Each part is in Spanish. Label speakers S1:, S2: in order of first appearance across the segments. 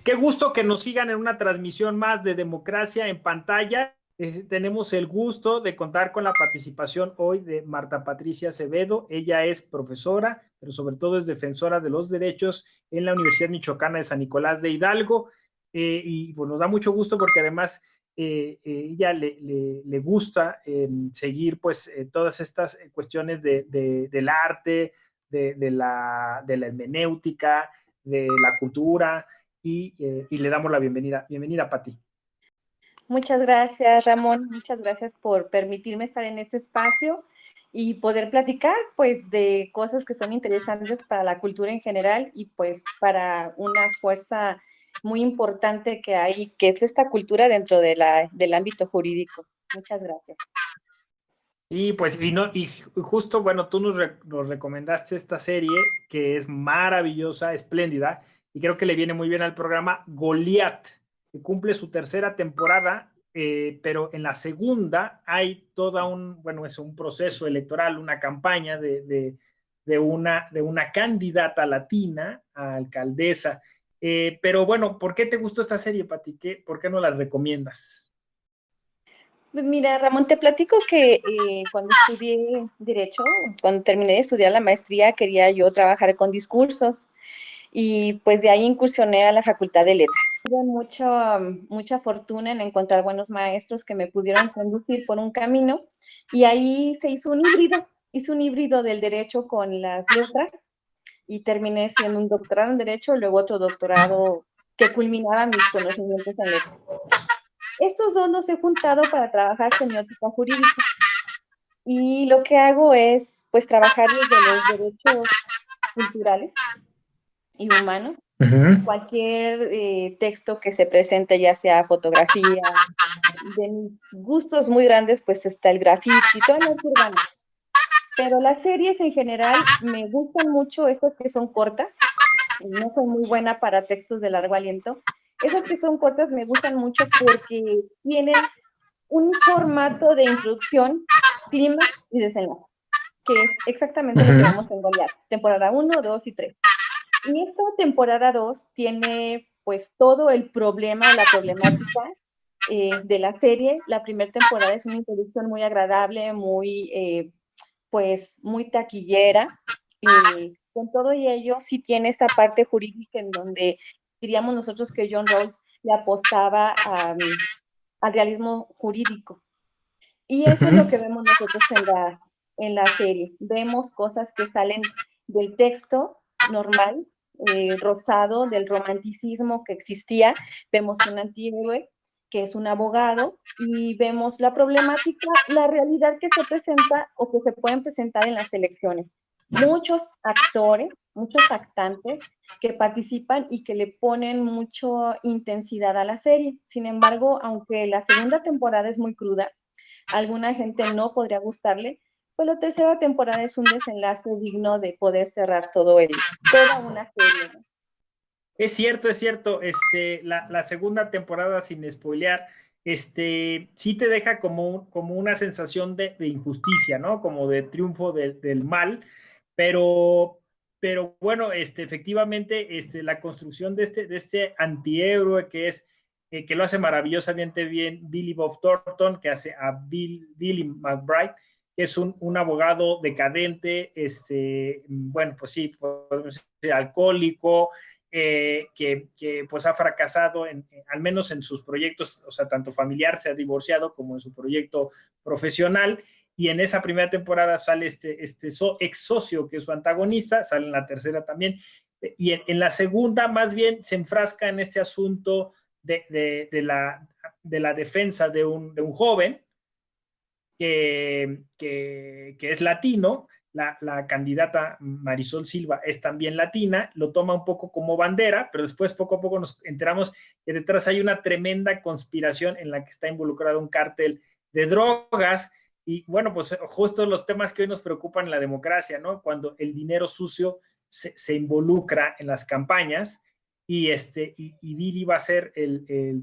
S1: qué gusto que nos sigan en una transmisión más de Democracia en Pantalla. Tenemos el gusto de contar con la participación hoy de Marta Patricia Acevedo. Ella es profesora, pero sobre todo es defensora de los derechos en la Universidad Michoacana de San Nicolás de Hidalgo. Y pues nos da mucho gusto porque además ella le gusta seguir pues todas estas cuestiones del arte, de la hermenéutica, de la cultura, y le damos la bienvenida. Bienvenida, Pati.
S2: Muchas gracias, Ramón. Muchas gracias por permitirme estar en este espacio y poder platicar, pues, de cosas que son interesantes para la cultura en general y, pues, para una fuerza muy importante que hay, que es esta cultura dentro del ámbito jurídico. Muchas gracias.
S1: Y pues, y justo, bueno, tú nos recomendaste esta serie que es maravillosa, espléndida, y creo que le viene muy bien al programa Goliat, que cumple su tercera temporada, pero en la segunda hay bueno, es un proceso electoral, una campaña de una candidata latina a alcaldesa. Pero bueno, ¿por qué te gustó esta serie, Pati? ¿Por qué no la recomiendas?
S2: Pues mira, Ramón, te platico que cuando estudié Derecho, cuando terminé de estudiar la maestría, quería yo trabajar con discursos. Y pues de ahí incursioné a la Facultad de Letras. Tuve mucha fortuna en encontrar buenos maestros que me pudieron conducir por un camino y ahí se hice un híbrido del derecho con las letras y terminé siendo un doctorado en derecho, luego otro doctorado que culminaba mis conocimientos en letras. Estos dos los he juntado para trabajar semiótica jurídica y lo que hago es pues trabajar desde los derechos culturales y humanos. Cualquier texto que se presente, ya sea fotografía, de mis gustos muy grandes, pues está el graffiti, todo lo urbano. Pero las series en general me gustan mucho, estas que son cortas. No soy muy buena para textos de largo aliento. Esas que son cortas me gustan mucho porque tienen un formato de introducción, clima y desenlace, que es exactamente lo que vemos en Goliat, temporada 1, 2 y 3. Y esta temporada 2 tiene pues todo el problema o la problemática de la serie. La primera temporada es una introducción muy agradable, pues muy taquillera. Con todo y ello sí tiene esta parte jurídica en donde diríamos nosotros que John Rawls le apostaba al realismo jurídico. Y eso es lo que vemos nosotros en la serie. Vemos cosas que salen del texto normal, rosado, del romanticismo que existía. Vemos un antihéroe que es un abogado y vemos la problemática, la realidad que se presenta o que se pueden presentar en las elecciones. Muchos actores, muchos actantes que participan y que le ponen mucha intensidad a la serie. Sin embargo, aunque la segunda temporada es muy cruda, alguna gente no podría gustarle, pues la tercera temporada es un desenlace digno de poder cerrar toda una serie, ¿no?
S1: Es cierto, es cierto. La segunda temporada, sin spoilear, sí te deja como una sensación de injusticia, ¿no? Como de triunfo del mal, pero, pero bueno, efectivamente, la construcción de este antihéroe que lo hace maravillosamente bien Billy Bob Thornton, que hace a Billy McBride, que es un abogado decadente, bueno, pues sí, podemos decir, alcohólico, pues ha fracasado al menos en sus proyectos, o sea, tanto familiar, se ha divorciado, como en su proyecto profesional. Y en esa primera temporada sale ex socio que es su antagonista, sale en la tercera también. Y en la segunda, más bien, se enfrasca en este asunto de la defensa de un joven que es latino. La candidata Marisol Silva es también latina, lo toma un poco como bandera, pero después poco a poco nos enteramos que detrás hay una tremenda conspiración en la que está involucrado un cártel de drogas. Y bueno, pues justo los temas que hoy nos preocupan en la democracia, ¿no? Cuando el dinero sucio se involucra en las campañas, y Billy va a ser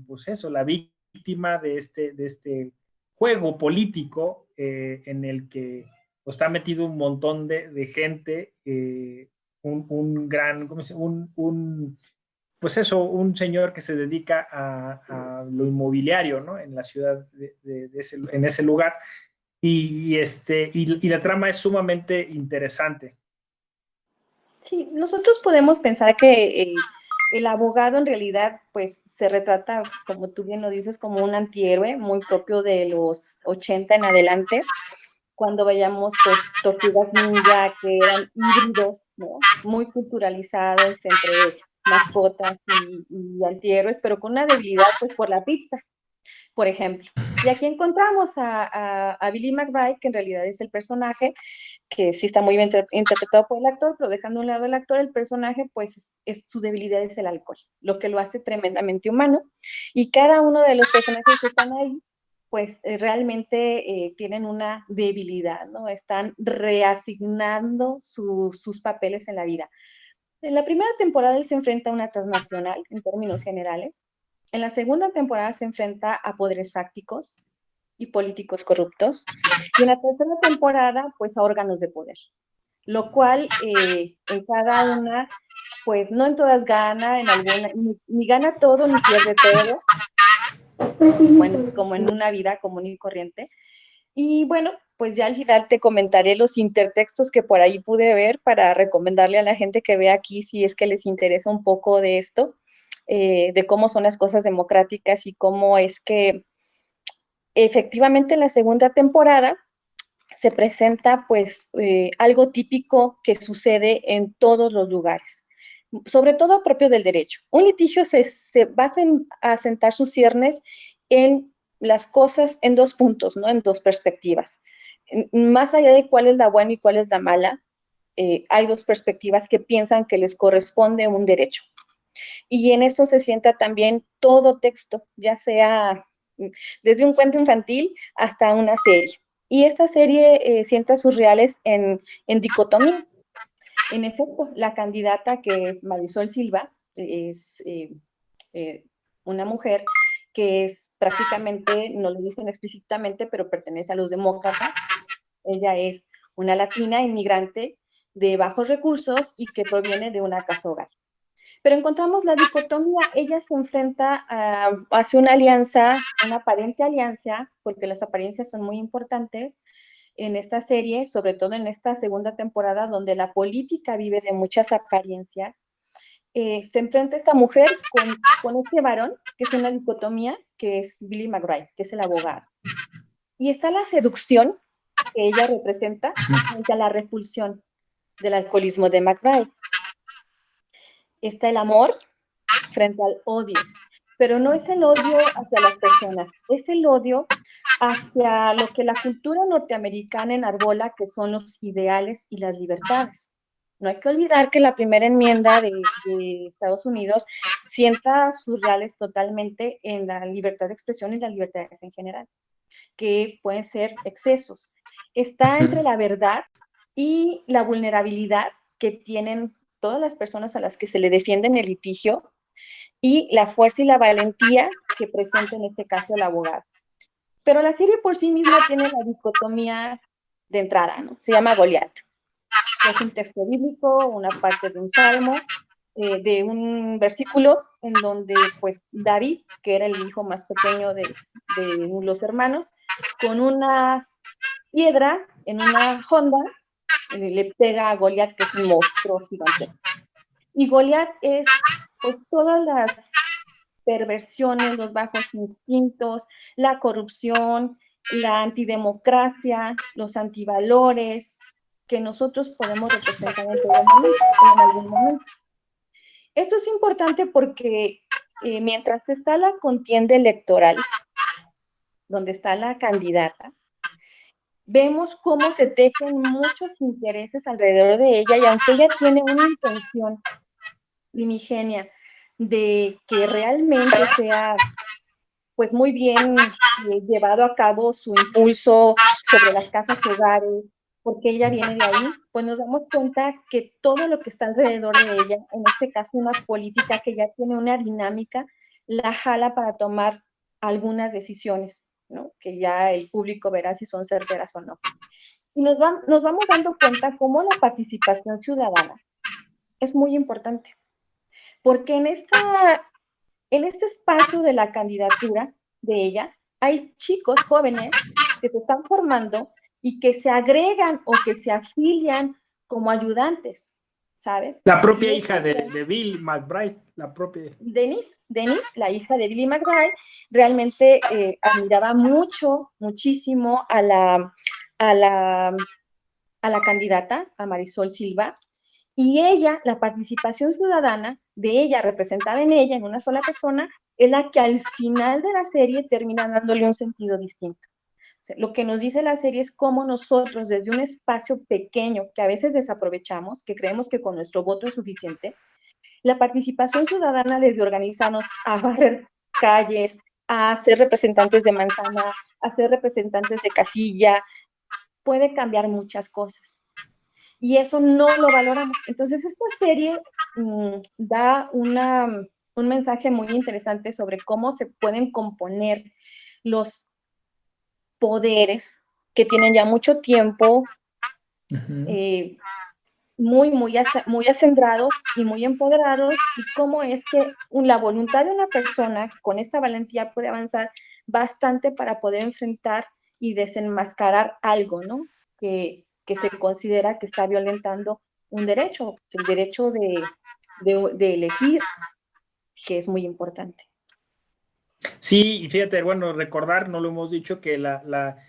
S1: pues eso, la víctima de este juego político, en el que pues, está metido un montón de gente, un gran, ¿cómo se llama? pues eso, un señor que se dedica a lo inmobiliario, ¿no? En la ciudad en ese lugar. Y la trama es sumamente interesante.
S2: Sí, nosotros podemos pensar que el abogado en realidad pues se retrata, como tú bien lo dices, como un antihéroe muy propio de los 80 en adelante, cuando veíamos pues tortugas ninja que eran híbridos, ¿no? Muy culturalizados entre mascotas y antihéroes, pero con una debilidad pues por la pizza, por ejemplo. Y aquí encontramos a Billy McBride, que en realidad es el personaje, que sí está muy bien interpretado por el actor, pero dejando a un lado el actor, el personaje, pues su debilidad es el alcohol, lo que lo hace tremendamente humano. Y cada uno de los personajes que están ahí, pues realmente tienen una debilidad, ¿no? Están reasignando sus papeles en la vida. En la primera temporada él se enfrenta a una transnacional, en términos generales. En la segunda temporada se enfrenta a poderes fácticos y políticos corruptos. Y en la tercera temporada, pues a órganos de poder. Lo cual en cada una, pues no en todas gana, en alguna, ni gana todo ni pierde todo, bueno, como en una vida común y corriente. Y bueno, pues ya al final te comentaré los intertextos que por ahí pude ver para recomendarle a la gente que vea aquí si es que les interesa un poco de esto, de cómo son las cosas democráticas y cómo es que efectivamente en la segunda temporada se presenta pues algo típico que sucede en todos los lugares, sobre todo propio del derecho. Un litigio se va a sentar sus ciernes en las cosas en dos puntos, ¿no? En dos perspectivas. Más allá de cuál es la buena y cuál es la mala, hay dos perspectivas que piensan que les corresponde un derecho. Y en esto se sienta también todo texto, ya sea desde un cuento infantil hasta una serie. Y esta serie sienta sus reales en dicotomías. En efecto, la candidata que es Marisol Silva es una mujer que es prácticamente, no lo dicen explícitamente, pero pertenece a los demócratas. Ella es una latina inmigrante de bajos recursos y que proviene de una casa hogar. Pero encontramos la dicotomía, ella se enfrenta hacia una alianza, una aparente alianza, porque las apariencias son muy importantes en esta serie, sobre todo en esta segunda temporada, donde la política vive de muchas apariencias. Se enfrenta esta mujer con este varón, que es una dicotomía, que es Billy McBride, que es el abogado. Y está la seducción que ella representa frente a la repulsión del alcoholismo de McBride. Está el amor frente al odio, pero no es el odio hacia las personas, es el odio hacia lo que la cultura norteamericana enarbola, que son los ideales y las libertades. No hay que olvidar que la primera enmienda de Estados Unidos sienta sus reales totalmente en la libertad de expresión y las libertades en general, que pueden ser excesos. Está entre la verdad y la vulnerabilidad que tienen todas las personas a las que se le defiende en el litigio y la fuerza y la valentía que presenta en este caso el abogado. Pero la serie por sí misma tiene la dicotomía de entrada, ¿no? Se llama Goliat, que es un texto bíblico, una parte de un salmo, de un versículo en donde pues David, que era el hijo más pequeño de los hermanos, con una piedra en una honda, le pega a Goliat, que es un monstruo gigantesco. Y Goliat es pues todas las perversiones, los bajos instintos, la corrupción, la antidemocracia, los antivalores que nosotros podemos representar en todo momento, en algún momento. Esto es importante porque mientras está la contienda electoral, donde está la candidata, vemos cómo se tejen muchos intereses alrededor de ella y aunque ella tiene una intención primigenia de que realmente sea pues muy bien llevado a cabo su impulso sobre las casas hogares, porque ella viene de ahí, pues nos damos cuenta que todo lo que está alrededor de ella, en este caso una política que ya tiene una dinámica, la jala para tomar algunas decisiones, ¿no? Que ya el público verá si son certeras o no. Y nos vamos dando cuenta cómo la participación ciudadana es muy importante, porque en este espacio de la candidatura de ella, hay chicos jóvenes que se están formando y que se agregan o que se afilian como ayudantes, ¿sabes?
S1: La propia
S2: Y
S1: hija
S2: esto
S1: de Bill McBride, la propia.
S2: Denise, la hija de Billy McBride, realmente admiraba mucho, muchísimo a la, a la candidata, a Marisol Silva, y ella, la participación ciudadana de ella, representada en ella, en una sola persona, es la que al final de la serie termina dándole un sentido distinto. O sea, lo que nos dice la serie es cómo nosotros, desde un espacio pequeño que a veces desaprovechamos, que creemos que con nuestro voto es suficiente, la participación ciudadana desde organizarnos a barrer calles, a ser representantes de manzana, a ser representantes de casilla, puede cambiar muchas cosas. Y eso no lo valoramos. Entonces, esta serie da un mensaje muy interesante sobre cómo se pueden componer los poderes que tienen ya mucho tiempo muy acendrados y muy empoderados, y cómo es que la voluntad de una persona con esta valentía puede avanzar bastante para poder enfrentar y desenmascarar algo, ¿no? Que se considera que está violentando un derecho, el derecho de elegir, que es muy importante.
S1: Sí, y fíjate, bueno, recordar, no lo hemos dicho, que la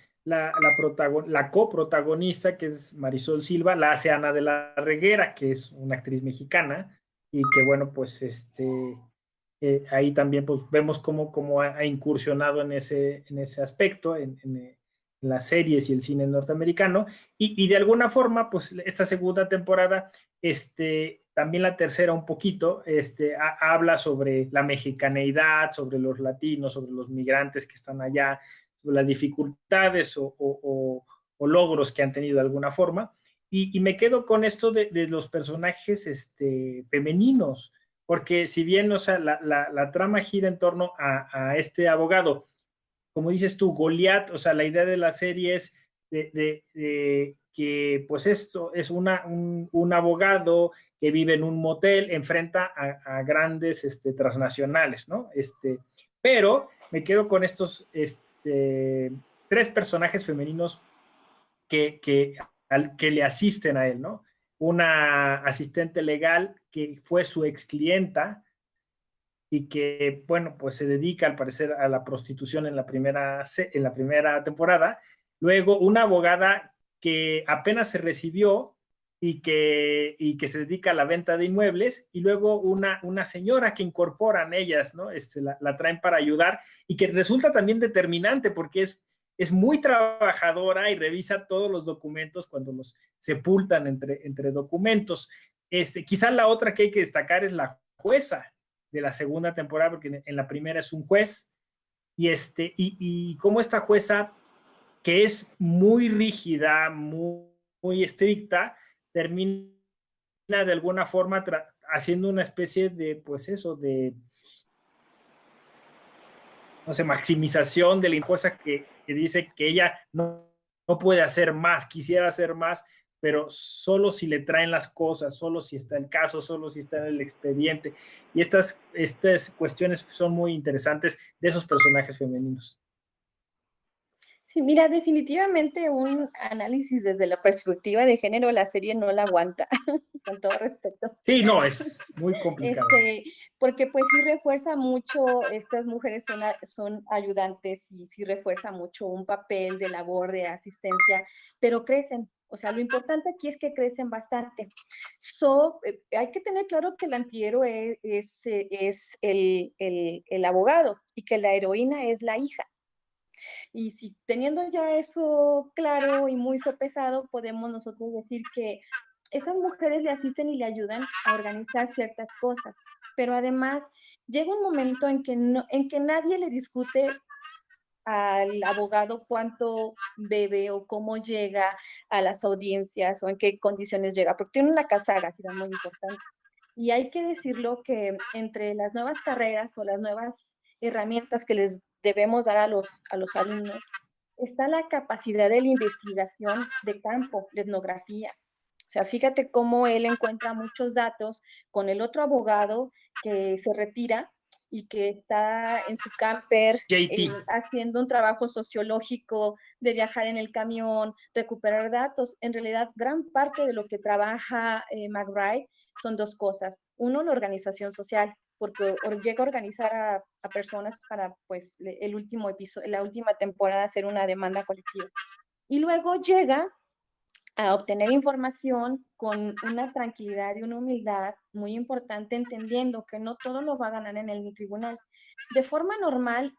S1: coprotagonista, que es Marisol Silva, la hace Ana de la Reguera, que es una actriz mexicana, y que bueno, pues ahí también pues vemos cómo ha incursionado en ese aspecto, en las series y el cine norteamericano, y de alguna forma, pues esta segunda temporada, también la tercera un poquito, habla sobre la mexicaneidad, sobre los latinos, sobre los migrantes que están allá, sobre las dificultades o logros que han tenido de alguna forma, y me quedo con esto de los personajes femeninos, porque si bien, o sea, la trama gira en torno a este abogado, como dices tú, Goliat, o sea, la idea de la serie es de que pues esto es un abogado que vive en un motel, enfrenta a grandes transnacionales, ¿no? Pero me quedo con estos tres personajes femeninos que le asisten a él, ¿no? Una asistente legal que fue su ex clienta y que, bueno, pues se dedica al parecer a la prostitución en la primera temporada. Luego, una abogada que apenas se recibió y que se dedica a la venta de inmuebles, y luego una señora que incorporan ellas, ¿no? La traen para ayudar y que resulta también determinante porque es muy trabajadora y revisa todos los documentos cuando los sepultan entre documentos. Quizá la otra que hay que destacar es la jueza de la segunda temporada, porque en la primera es un juez, y como esta jueza, que es muy rígida, muy estricta, termina de alguna forma haciendo una especie de, pues eso, de, no sé, maximización de la jueza que dice que ella no puede hacer más, quisiera hacer más, pero solo si le traen las cosas, solo si está el caso, solo si está en el expediente. Y estas cuestiones son muy interesantes de esos personajes femeninos.
S2: Sí, mira, definitivamente un análisis desde la perspectiva de género, la serie no la aguanta, con todo respeto.
S1: Sí, no, es muy complicado.
S2: Porque pues sí refuerza mucho, estas mujeres son ayudantes y sí refuerza mucho un papel de labor, de asistencia, pero crecen. O sea, lo importante aquí es que crecen bastante. Hay que tener claro que el antihéroe es el abogado y que la heroína es la hija. Y si teniendo ya eso claro y muy sopesado, podemos nosotros decir que estas mujeres le asisten y le ayudan a organizar ciertas cosas, pero además llega un momento en que nadie le discute al abogado cuánto bebe o cómo llega a las audiencias o en qué condiciones llega, porque tiene una casagrafía muy importante. Y hay que decirlo que entre las nuevas carreras o las nuevas herramientas que les debemos dar a los alumnos está la capacidad de la investigación de campo, la etnografía. O sea, fíjate cómo él encuentra muchos datos con el otro abogado que se retira y que está en su camper
S1: JT.
S2: haciendo un trabajo sociológico de viajar en el camión, recuperar datos. En realidad, gran parte de lo que trabaja McBride son dos cosas. Uno, la organización social, porque llega a organizar a personas para, pues, el último episodio, la última temporada, hacer una demanda colectiva. Y luego llega a obtener información con una tranquilidad y una humildad muy importante, entendiendo que no todo lo va a ganar en el tribunal. De forma normal,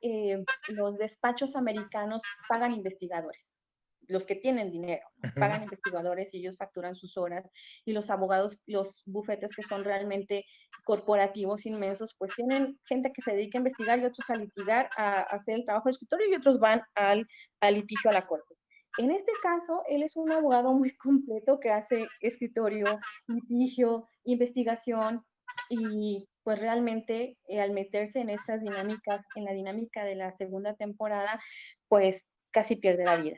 S2: los despachos americanos pagan investigadores, los que tienen dinero, ¿no? Pagan investigadores y ellos facturan sus horas, y los abogados, los bufetes que son realmente corporativos inmensos, pues tienen gente que se dedica a investigar y otros a litigar, a hacer el trabajo de escritorio, y otros van al litigio a la corte. En este caso, él es un abogado muy completo que hace escritorio, litigio, investigación, y pues realmente al meterse en estas dinámicas, en la dinámica de la segunda temporada, pues casi pierde la vida,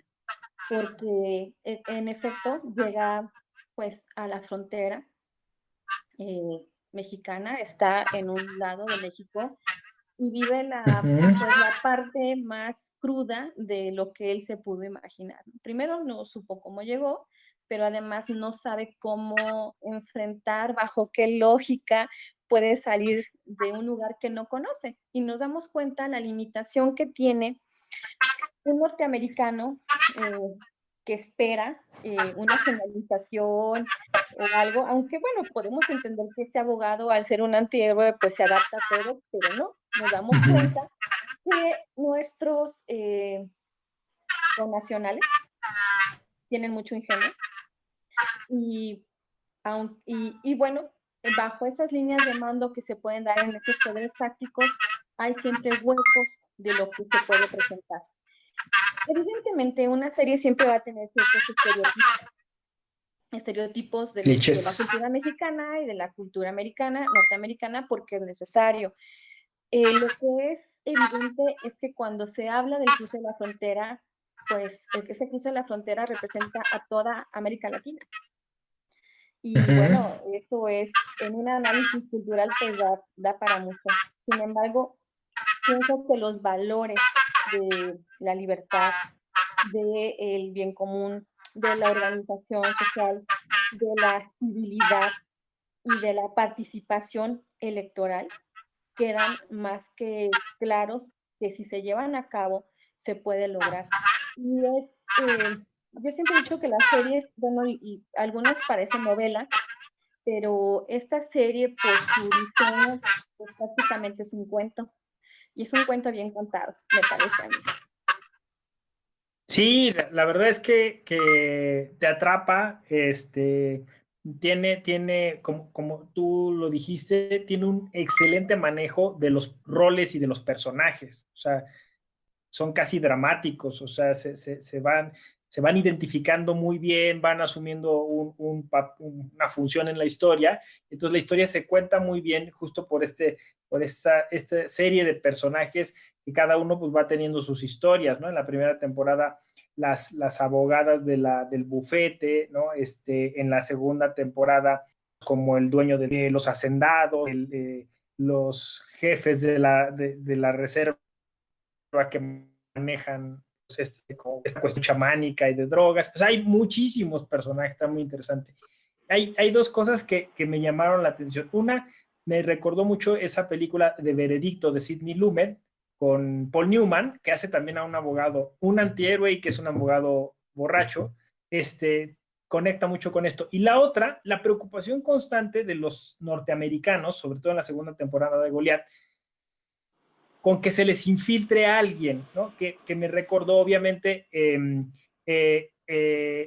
S2: porque en efecto llega pues a la frontera mexicana, está en un lado de México y vive pues, la parte más cruda de lo que él se pudo imaginar. Primero no supo cómo llegó, pero además no sabe cómo enfrentar, bajo qué lógica puede salir de un lugar que no conoce. Y nos damos cuenta la limitación que tiene un norteamericano que espera una generalización o algo, aunque bueno, podemos entender que este abogado, al ser un antihéroe, pues se adapta a todo, pero no, nos damos cuenta que nuestros connacionales tienen mucho ingenio y, y bueno, bajo esas líneas de mando que se pueden dar en estos poderes fácticos, hay siempre huecos de lo que se puede presentar. Evidentemente, una serie siempre va a tener ciertos estereotipos de la cultura mexicana y de la cultura americana, norteamericana, porque es necesario. Lo que es evidente es que cuando se habla del cruce de la frontera, pues ese cruce de la frontera representa a toda América Latina. Y bueno, eso es, en un análisis cultural, pues da para mucho. Sin embargo, pienso que los valores de la libertad, del bien común, de la organización social, de la civilidad y de la participación electoral quedan más que claros, que si se llevan a cabo se puede lograr. Y yo siempre he dicho que las series, bueno, y algunas parecen novelas, pero esta serie por su diseño pues prácticamente es un cuento, y es un cuento bien contado, me parece a mí.
S1: Sí, la verdad es que te atrapa, tiene, como tú lo dijiste, tiene un excelente manejo de los roles y de los personajes. O sea, son casi dramáticos, o sea, se van identificando muy bien, van asumiendo una función en la historia. Entonces la historia se cuenta muy bien justo por esta serie de personajes, y cada uno pues va teniendo sus historias, ¿no? En la primera temporada las abogadas del bufete, ¿no? En la segunda temporada como el dueño de los hacendados, los jefes de la reserva que manejan pues, esta cuestión chamánica y de drogas. O sea, hay muchísimos personajes, está muy interesante. Hay dos cosas que me llamaron la atención. Una, me recordó mucho esa película de Veredicto de Sidney Lumet con Paul Newman, que hace también a un abogado, un antihéroe y que es un abogado borracho. Conecta mucho con esto. Y la otra, la preocupación constante de los norteamericanos, sobre todo en la segunda temporada de Goliat, con que se les infiltre a alguien, ¿no? Que me recordó obviamente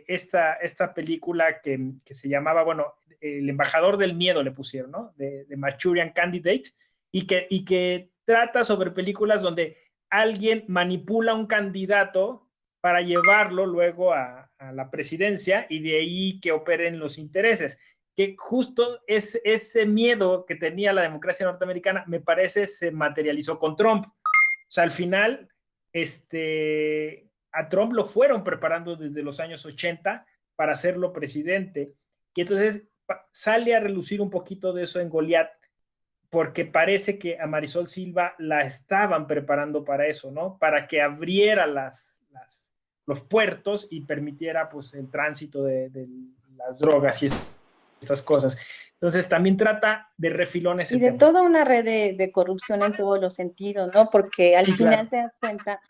S1: esta película que se llamaba, bueno, El embajador del miedo le pusieron, ¿no? De Manchurian Candidate, y que trata sobre películas donde alguien manipula a un candidato para llevarlo luego a la presidencia y de ahí que operen los intereses, que justo ese miedo que tenía la democracia norteamericana, me parece, se materializó con Trump. O sea, al final, a Trump lo fueron preparando desde los años 80 para hacerlo presidente. Y entonces sale a relucir un poquito de eso en Goliat, porque parece que a Marisol Silva la estaban preparando para eso, ¿no? Para que abriera los puertos y permitiera pues el tránsito de las drogas y estas cosas. Entonces también trata de refilón ese
S2: Y de
S1: tema.
S2: toda una red de corrupción en todos los sentidos, ¿no? Porque al
S1: Sí,
S2: final
S1: claro.
S2: te das cuenta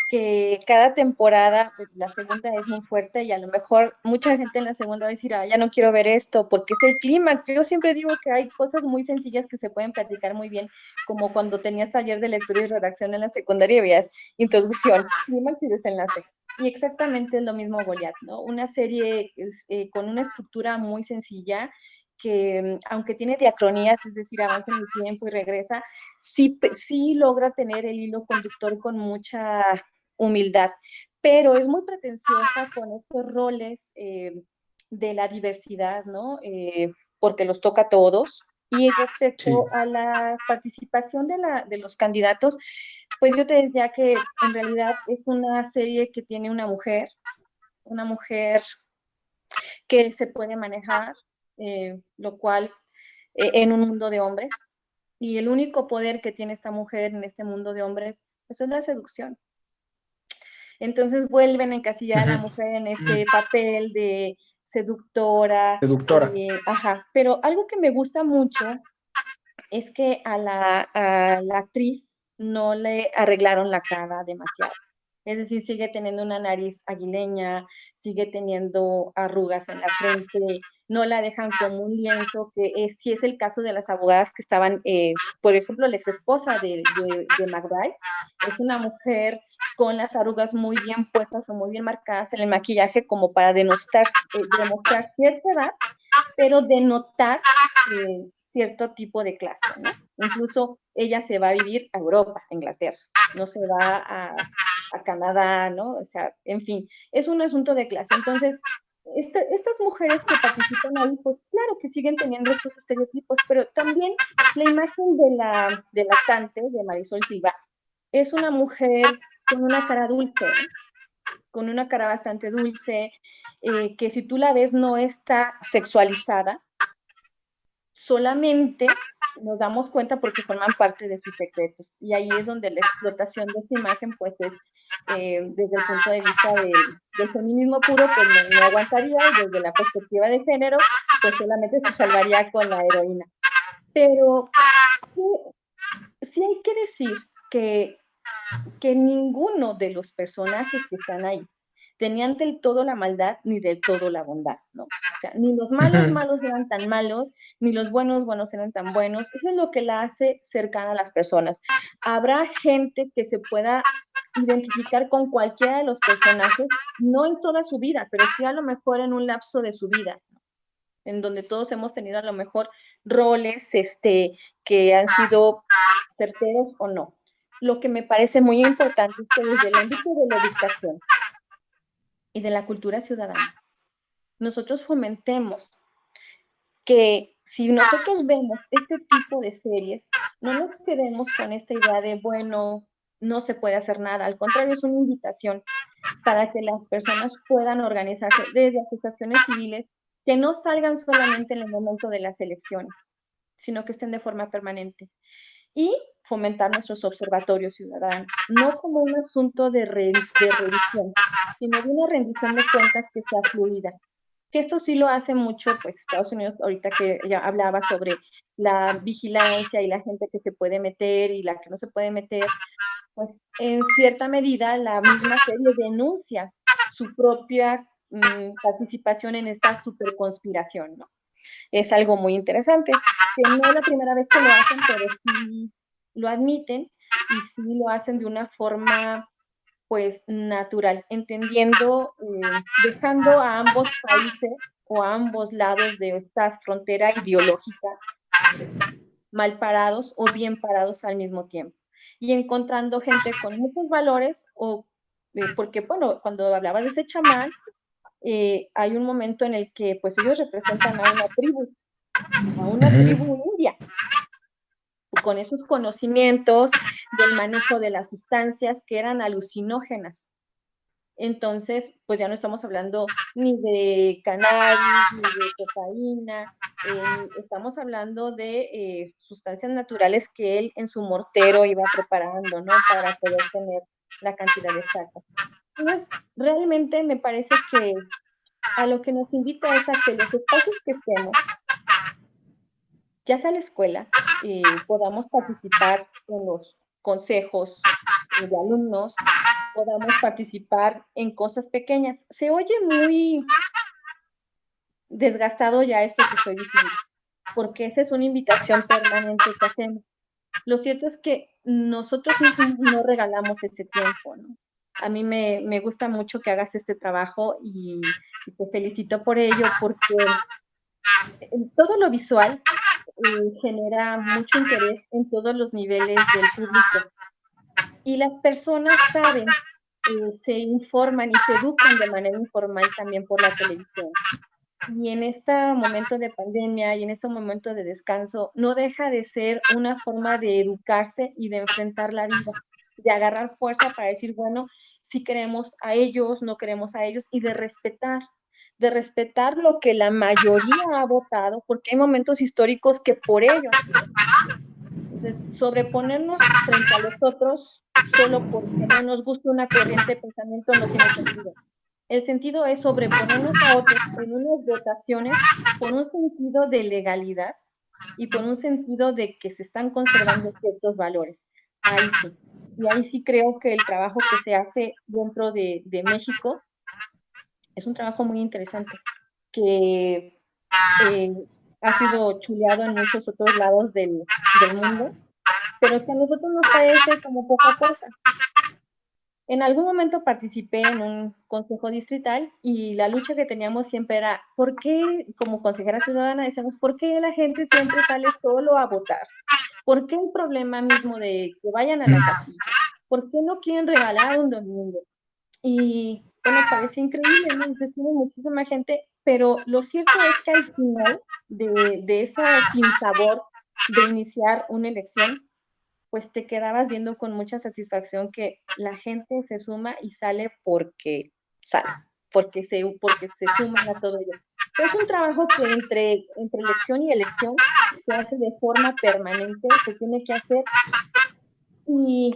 S2: que cada temporada, la segunda es muy fuerte y a lo mejor mucha gente en la segunda va a decir, ah, ya no quiero ver esto, porque es el clímax. Yo siempre digo que hay cosas muy sencillas que se pueden platicar muy bien, como cuando tenías taller de lectura y redacción en la secundaria, veías introducción, clímax y desenlace. Y exactamente es lo mismo Goliat, ¿no? Una serie con una estructura muy sencilla que aunque tiene diacronías, es decir, avanza en el tiempo y regresa, sí logra tener el hilo conductor con mucha humildad, pero es muy pretenciosa con estos roles de la diversidad, ¿no? Porque los toca a todos. Y
S1: Sí.
S2: respecto a la participación de los candidatos, pues yo te decía que en realidad es una serie que tiene una mujer que se puede manejar, lo cual en un mundo de hombres. Y el único poder que tiene esta mujer en este mundo de hombres, pues es la seducción. Entonces vuelven a encasillar a la
S1: Ujú.
S2: mujer en este papel de seductora,
S1: Seductora.
S2: ajá. Pero algo que me gusta mucho es que a la actriz no le arreglaron la cara demasiado. Es decir, sigue teniendo una nariz aguileña, sigue teniendo arrugas en la frente, no la dejan como un lienzo, que es, si es el caso de las abogadas que estaban, por ejemplo, la ex esposa de McBride, es una mujer con las arrugas muy bien puestas o muy bien marcadas en el maquillaje como para demostrar cierta edad, pero denotar cierto tipo de clase, ¿no? Incluso ella se va a vivir a Europa, a Inglaterra, no se va a Canadá, ¿no? O sea, en fin, es un asunto de clase. Entonces, estas mujeres que participan ahí, pues claro que siguen teniendo estos estereotipos, pero también la imagen de la actante, de Marisol Silva, es una mujer con una cara dulce, ¿no? Con una cara bastante dulce, que si tú la ves no está sexualizada, solamente nos damos cuenta porque forman parte de sus secretos. Y ahí es donde la explotación de esta imagen, pues es desde el punto de vista del feminismo puro, pues no aguantaría, y desde la perspectiva de género, pues solamente se salvaría con la heroína. Pero sí hay que decir que ninguno de los personajes que están ahí tenían del todo la maldad ni del todo la bondad, ¿no? O sea, ni los malos
S1: Ujú.
S2: malos eran tan malos, ni los buenos buenos eran tan buenos. Eso es lo que la hace cercana a las personas. Habrá gente que se pueda identificar con cualquiera de los personajes, no en toda su vida, pero sí a lo mejor en un lapso de su vida, en donde todos hemos tenido a lo mejor roles que han sido certeros o no. Lo que me parece muy importante es que desde el ámbito de la educación y de la cultura ciudadana, nosotros fomentemos que si nosotros vemos este tipo de series, no nos quedemos con esta idea de, bueno, no se puede hacer nada. Al contrario, es una invitación para que las personas puedan organizarse desde asociaciones civiles que no salgan solamente en el momento de las elecciones, sino que estén de forma permanente. Y fomentar nuestros observatorios ciudadanos, no como un asunto de revisión, sino de una rendición de cuentas que sea fluida. Que esto sí lo hace mucho, pues Estados Unidos, ahorita que ya hablaba sobre la vigilancia y la gente que se puede meter y la que no se puede meter, pues en cierta medida la misma serie denuncia su propia participación en esta superconspiración, ¿no? Es algo muy interesante, que no es la primera vez que lo hacen, pero sí lo admiten y sí lo hacen de una forma pues natural, entendiendo, dejando a ambos países o a ambos lados de esta frontera ideológica mal parados o bien parados al mismo tiempo. Y encontrando gente con muchos valores, o porque, bueno, cuando hablabas de ese chamán, hay un momento en el que pues ellos representan a una tribu india, con esos conocimientos del manejo de las sustancias que eran alucinógenas. Entonces, pues ya no estamos hablando ni de cannabis, ni de cocaína, estamos hablando de sustancias naturales que él en su mortero iba preparando, ¿no? Para poder tener la cantidad exacta. Entonces, realmente me parece que a lo que nos invita es a que los espacios que estemos, ya sea la escuela, podamos participar en los consejos de alumnos, podamos participar en cosas pequeñas. Se oye muy desgastado ya esto que estoy diciendo, porque esa es una invitación permanente que hacemos. Lo cierto es que nosotros mismos no regalamos ese tiempo, ¿no? A mí me gusta mucho que hagas este trabajo y te felicito por ello, porque todo lo visual genera mucho interés en todos los niveles del público. Y las personas saben, se informan y se educan de manera informal también por la televisión. Y en este momento de pandemia y en este momento de descanso, no deja de ser una forma de educarse y de enfrentar la vida, de agarrar fuerza para decir, bueno, si queremos a ellos, no queremos a ellos, y de respetar lo que la mayoría ha votado, porque hay momentos históricos que por ello así es. Entonces, sobreponernos frente a los otros solo porque no nos gusta una corriente de pensamiento no tiene sentido. El sentido es sobreponernos a otros en unas votaciones por un sentido de legalidad y por un sentido de que se están conservando ciertos valores. Ahí sí. Y ahí sí creo que el trabajo que se hace dentro de México es un trabajo muy interesante, que ha sido chuleado en muchos otros lados del mundo, pero que a nosotros nos parece como poca cosa. En algún momento participé en un consejo distrital y la lucha que teníamos siempre era, ¿por qué, como consejera ciudadana, decíamos, ¿por qué la gente siempre sale solo a votar? ¿Por qué el problema mismo de que vayan a la casilla? ¿Por qué no quieren regalar un domingo? Y bueno, parece increíble, ¿no? Entonces tiene muchísima gente, pero lo cierto es que al final de esa sinsabor de iniciar una elección, pues te quedabas viendo con mucha satisfacción que la gente se suma y sale, porque se suman a todo ello. Pero es un trabajo que entre elección y elección se hace de forma permanente, se tiene que hacer y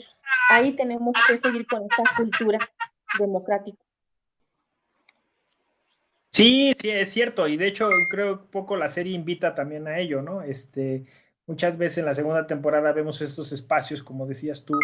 S2: ahí tenemos que seguir con esta cultura democrática.
S1: Sí, sí, es cierto, y de hecho creo que un poco la serie invita también a ello, ¿no? Muchas veces en la segunda temporada vemos estos espacios, como decías tú,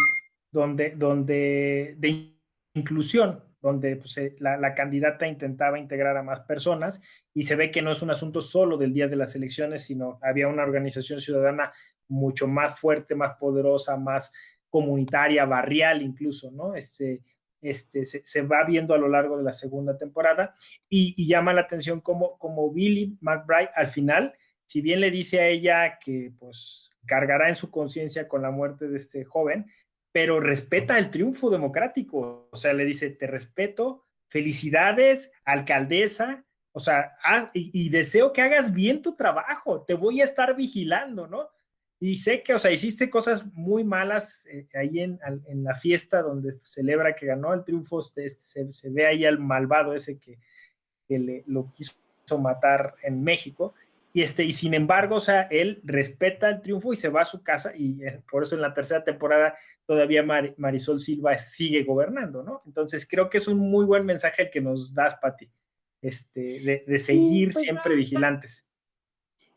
S1: donde de inclusión, donde pues, la candidata intentaba integrar a más personas y se ve que no es un asunto solo del día de las elecciones, sino había una organización ciudadana mucho más fuerte, más poderosa, más comunitaria, barrial incluso, ¿no? Se va viendo a lo largo de la segunda temporada y llama la atención como Billy McBride al final, si bien le dice a ella que pues cargará en su conciencia con la muerte de este joven, pero respeta el triunfo democrático, o sea, le dice, te respeto, felicidades, alcaldesa, o sea, y deseo que hagas bien tu trabajo, te voy a estar vigilando, ¿no? Y sé que, o sea, hiciste cosas muy malas ahí en la fiesta donde celebra que ganó el triunfo, se ve ahí al malvado ese que lo quiso matar en México. Y sin embargo, o sea, él respeta el triunfo y se va a su casa y por eso en la tercera temporada todavía Marisol Silva sigue gobernando, ¿no? Entonces creo que es un muy buen mensaje el que nos das, Pati, de
S2: Sí,
S1: seguir
S2: pues
S1: siempre vigilantes.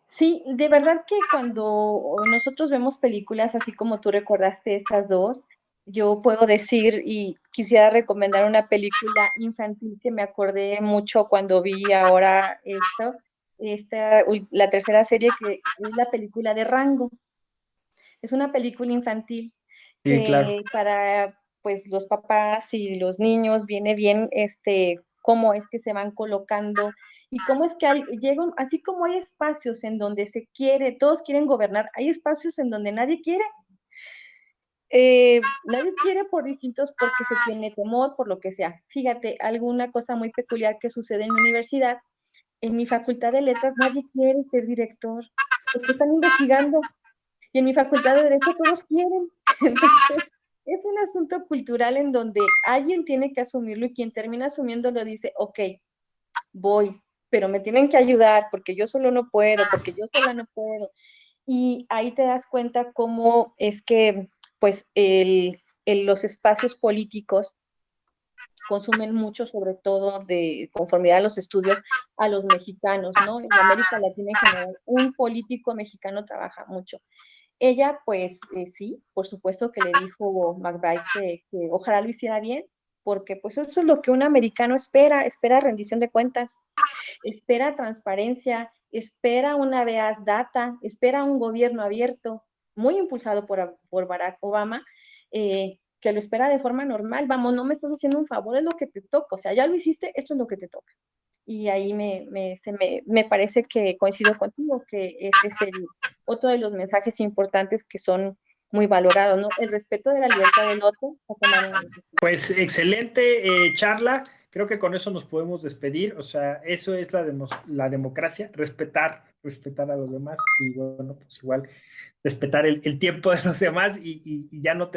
S2: sí, de verdad que cuando nosotros vemos películas así como tú recordaste estas dos, yo puedo decir y quisiera recomendar una película infantil que me acordé mucho cuando vi ahora la tercera serie que es la película de Rango. Es una película infantil
S1: Sí, claro.
S2: que para pues los papás y los niños viene bien cómo es que se van colocando y cómo es que llegan, así como hay espacios en donde se quiere, todos quieren gobernar, hay espacios en donde nadie quiere. Nadie quiere por distintos, porque se tiene temor, por lo que sea. Fíjate, alguna cosa muy peculiar que sucede en mi universidad, en mi facultad de letras nadie quiere ser director, porque están investigando, y en mi facultad de derecho todos quieren. Entonces, es un asunto cultural en donde alguien tiene que asumirlo y quien termina asumiéndolo dice, ok, voy, pero me tienen que ayudar porque yo solo no puedo, porque yo sola no puedo. Y ahí te das cuenta cómo es que pues los espacios políticos consumen mucho, sobre todo de conformidad a los estudios, a los mexicanos, ¿no? En América Latina en general, un político mexicano trabaja mucho. Ella, pues sí, por supuesto que le dijo McBride que ojalá lo hiciera bien, porque pues eso es lo que un americano espera, espera rendición de cuentas, espera transparencia, espera una veaz data, espera un gobierno abierto, muy impulsado por Barack Obama, que lo espera de forma normal. Vamos, no me estás haciendo un favor, es lo que te toca. O sea, ya lo hiciste, esto es lo que te toca. Y ahí me parece que coincido contigo, que ese es otro de los mensajes importantes que son muy valorados, ¿no? El respeto de la libertad del otro a tomar una decisión.
S1: Pues excelente charla. Creo que con eso nos podemos despedir. O sea, eso es la democracia, respetar a los demás y bueno, pues igual respetar el tiempo de los demás y ya no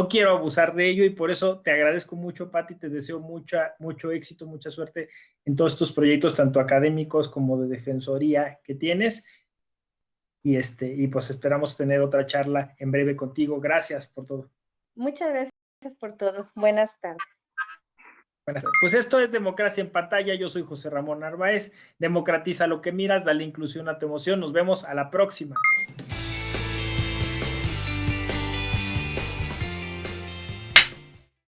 S1: quiero abusar de ello y por eso te agradezco mucho, Pati, te deseo mucho éxito, mucha suerte en todos estos proyectos, tanto académicos como de defensoría que tienes y pues esperamos tener otra charla en breve contigo. Gracias por todo.
S2: Muchas gracias por todo. Buenas tardes.
S1: Pues esto es Democracia en Pantalla. Yo soy José Ramón Narváez. Democratiza lo que miras, dale inclusión a tu emoción. Nos vemos a la próxima.